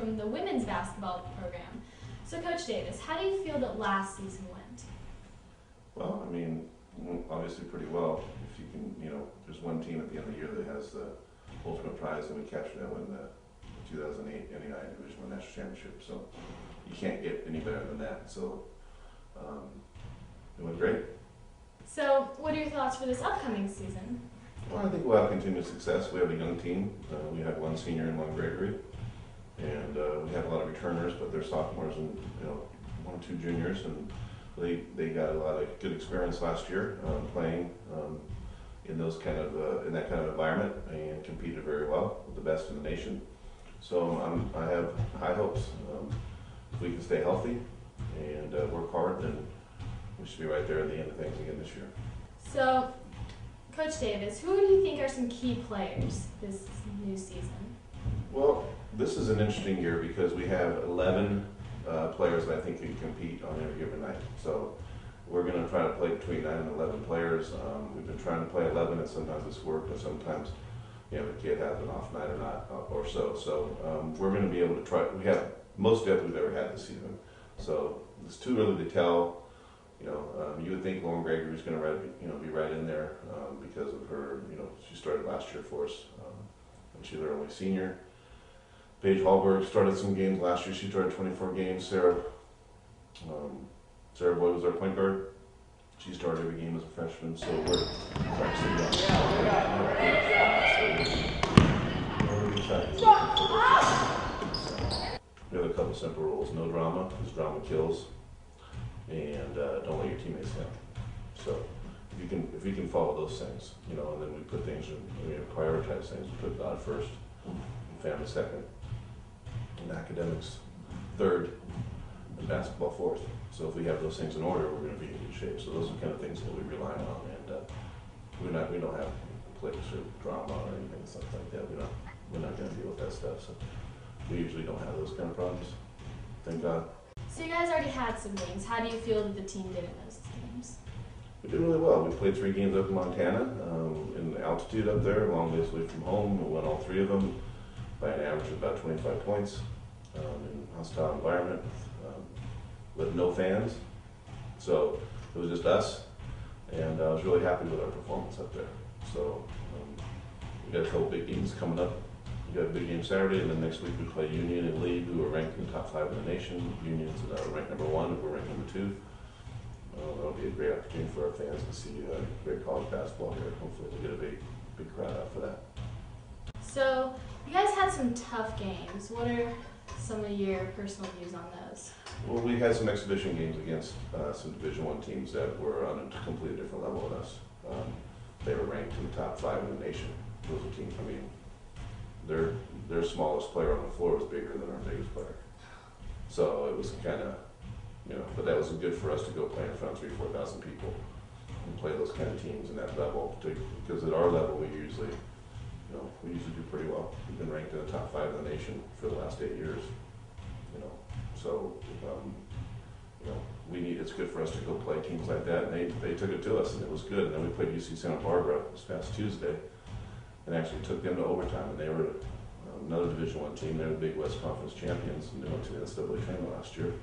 from the women's basketball program. So Coach Davis, how do you feel that last season went? Well, I mean, obviously pretty well. If you can, there's one team at the end of the year that has the ultimate prize, and we captured that in the 2008 NEI Division I National Championship. So you can't get any better than that. So it went great. So what are your thoughts for this upcoming season? Well, I think we'll have continued success. We have a young team. We have one senior and one Gregory, and we have a lot of returners, but they're sophomores and one or two juniors, and they got a lot of good experience last year playing in those kind of in that kind of environment, and competed very well with the best in the nation. So I have high hopes. If we can stay healthy and work hard, then we should be right there at the end of things again this year. So, Coach Davis, who do you think are some key players this new season? Well, this is an interesting year because we have 11 players that I think can compete on every given night. So we're going to try to play between 9 and 11 players. We've been trying to play 11, and sometimes it's worked, but sometimes the kid has an off night or not, or so. So we're going to be able to try. We have most depth we've ever had this season. So it's too early to tell. You would think Lauren Gregory's going to be right in there because of her. She started last year for us, and she's our only senior. Paige Hallberg started some games last year. She started 24 games. Sarah Boyd was our point guard. She started every game as a freshman. So we're we have a couple simple rules: no drama, because drama kills, and don't let your teammates down. So if you can follow those things, and then we put things, we prioritize things. We put God first, and family second, and academics third, and basketball fourth. So if we have those things in order, we're going to be in good shape. So those are the kind of things that we rely on, and we don't have cliques or drama or anything like that. We're not going to deal with that stuff. So we usually don't have those kind of problems. Thank God. So you guys already had some games. How do you feel that the team did in those games? We did really well. We played 3 games up in Montana, in the altitude up there, a long ways away from home. We won all 3 of them by an average of about 25 points in a hostile environment with no fans. So it was just us, and I was really happy with our performance up there. So we got a couple big games coming up. We got a big game Saturday, and then next week we play Union and Lee, who are ranked in the top 5 in the nation. Union's ranked number 1, and we're ranked number 2. That'll be a great opportunity for our fans to see great college basketball here. Hopefully we'll get a big crowd out for that. So you guys had some tough games. What are some of your personal views on those? Well, we had some exhibition games against some Division I teams that were on a completely different level than us. They were ranked in the top 5 in the nation. Those are teams, their smallest player on the floor was bigger than our biggest player. So it was kind of, but that was good for us to go play in front of 3,000 to 4,000 people and play those kind of teams in that level. Because at our level, we usually do pretty well. We've been ranked in the top 5 in the nation for the last 8 years. So it's good for us to go play teams like that, and they took it to us, and it was good. And then we played UC Santa Barbara this past Tuesday, and actually took them to overtime, and they were another Division I team. They're the Big West Conference champions, and they went to the NCAA tournament last year.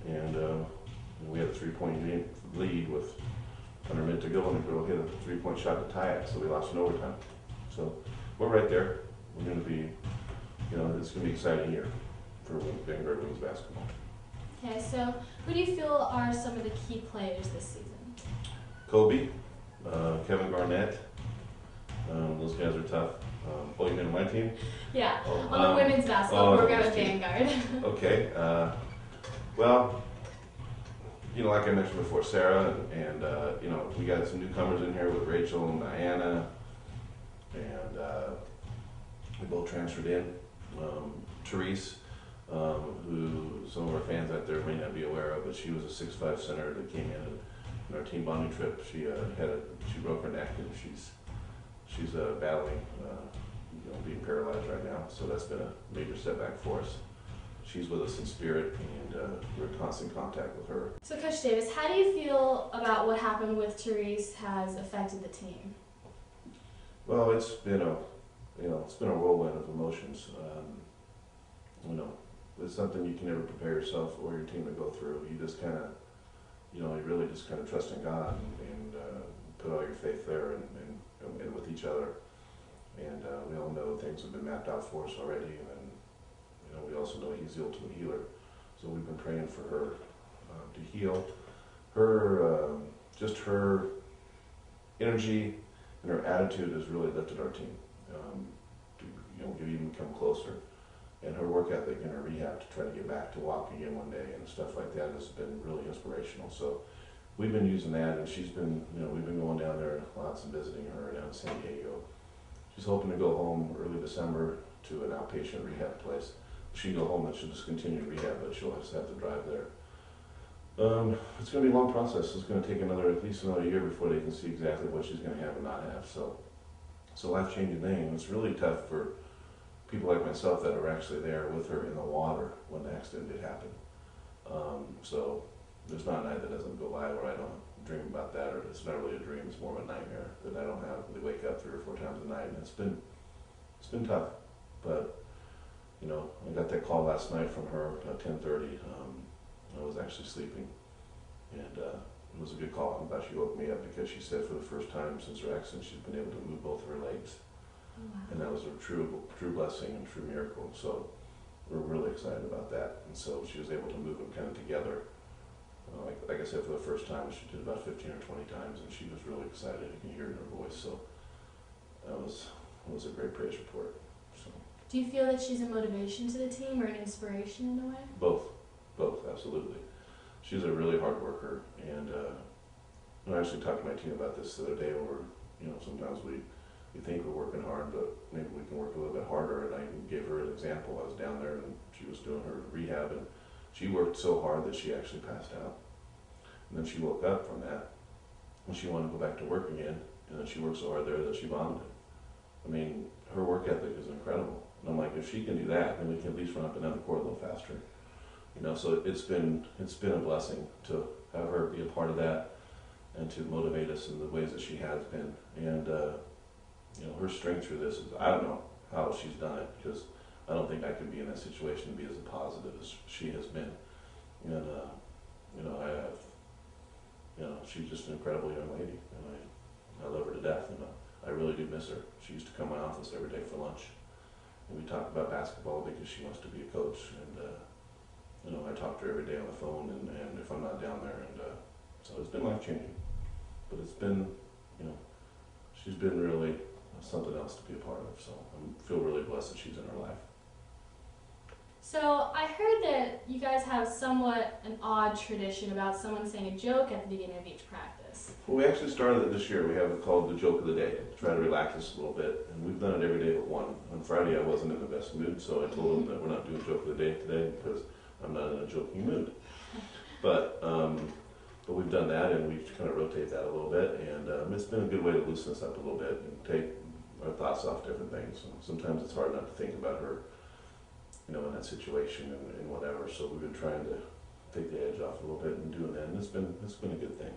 And we had a 3-point lead with under a minute to go, and the girl hit a 3-point shot to tie it, so we lost in overtime. So we're right there. We're going to be, it's going to be an exciting year for Vanguard women's basketball. Okay, so who do you feel are some of the key players this season? Kobe, Kevin Garnett. Those guys are tough. You mean on my team? Yeah, on the women's basketball program at Vanguard. Okay. Well, like I mentioned before, Sarah, and we got some newcomers in here with Rachel and Diana, and we both transferred in. Therese, who some of our fans out there may not be aware of, but she was a 6'5" center that came in our team bonding trip. She broke her neck, and she's battling being paralyzed right now. So that's been a major setback for us. She's with us in spirit, and we're in constant contact with her. So Coach Davis, how do you feel about what happened with Therese has affected the team? Well, it's been a whirlwind of emotions. you know, it's something you can never prepare yourself or your team to go through. You just kind of, you know, you really just kind of trust in God and put all your faith there and with each other. And we all know things have been mapped out for us already, and then, you know, we also know He's the ultimate healer. So we've been praying for her to heal. Her, just her energy and her attitude has really lifted our team to, you know, even come closer. And her work ethic and her rehab to try to get back to walk again one day and stuff like that has been really inspirational. So we've been using that, and she's been, you know, we've been going down there lots and visiting her down in San Diego. She's hoping to go home early December to an outpatient rehab place. She can go home and she'll just continue rehab, but she'll just have to drive there. It's going to be a long process. It's going to take at least another year before they can see exactly what she's going to have and not have. So it's a life-changing thing, and it's really tough for people like myself that are actually there with her in the water when the accident did happen. So there's not a night that doesn't go by where I don't dream about that, or it's not really a dream, it's more of a nightmare that I don't have. They wake up 3 or 4 times a night, and it's been tough. But, you know, I got that call last night from her at 10:30. I was actually sleeping, and it was a good call. I'm glad she woke me up, because she said for the first time since her accident she's been able to move both of her legs. Oh, wow. And that was a true blessing and true miracle. So we're really excited about that. And so she was able to move them kind of together. Like I said, for the first time, she did about 15 or 20 times, and she was really excited. You can hear it in her voice. So that was a great praise report. So Do you feel that she's a motivation to the team or an inspiration in a way? both, absolutely. She's a really hard worker, and I actually talked to my team about this the other day. Where, you know, sometimes we think we're working hard, but maybe we can work a little bit harder. And I gave her an example. I was down there, and she was doing her rehab, and she worked so hard that she actually passed out. And then she woke up from that, and she wanted to go back to work again. And then she worked so hard there that she vomited. I mean, her work ethic is incredible. And I'm like, if she can do that, then we can at least run up and down the court a little faster. You know, so it's been a blessing to have her be a part of that and to motivate us in the ways that she has been. And you know, her strength through this is, I don't know how she's done it, because I don't think I could be in that situation and be as positive as she has been. And you know, she's just an incredible young lady, and I love her to death. You know, I really do miss her. She used to come to my office every day for lunch, and we talked about basketball because she wants to be a coach. And you know, I talk to her every day on the phone, and if I'm not down there, and so it's been life-changing. But it's been, you know, she's been really something else to be a part of. So I feel really blessed that she's in our life. So I heard that you guys have somewhat an odd tradition about someone saying a joke at the beginning of each practice. Well, we actually started it this year. We have it called the Joke of the Day, to try to relax us a little bit. And we've done it every day but one. On Friday, I wasn't in the best mood, so I told them that we're not doing Joke of the Day today because I'm not in a joking mood. But we've done that, and we kind of rotate that a little bit. And it's been a good way to loosen us up a little bit and take our thoughts off different things. And sometimes it's hard not to think about her, you know, in that situation and whatever. So we've been trying to take the edge off a little bit and doing that, and it's been a good thing.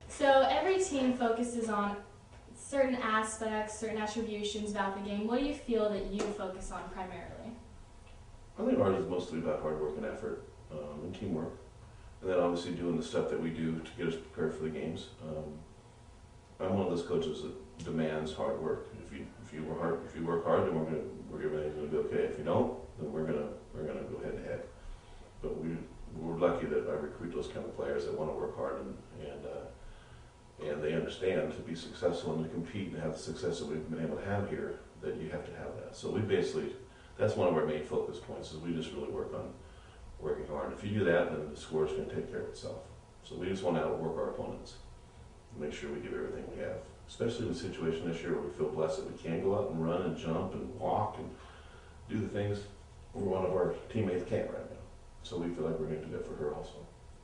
So every team focuses on certain aspects, certain attributions about the game. What do you feel that you focus on primarily? I think ours is mostly about hard work and effort and teamwork, and then obviously doing the stuff that we do to get us prepared for the games. I'm one of those coaches that demands hard work. If you work hard, then everything's going to be okay. If you don't, then we're gonna go head to head. But we're lucky that I recruit those kind of players that want to work hard and they understand to be successful and to compete and have the success that we've been able to have here, that you have to have that. So that's one of our main focus points, is we just really work on working hard. If you do that, then the score is going to take care of itself. So we just want to outwork our opponents and make sure we give everything we have. Especially in the situation this year where we feel blessed that we can go out and run and jump and walk and do the things where one of our teammates can't right now. So we feel like we're going to do that for her also.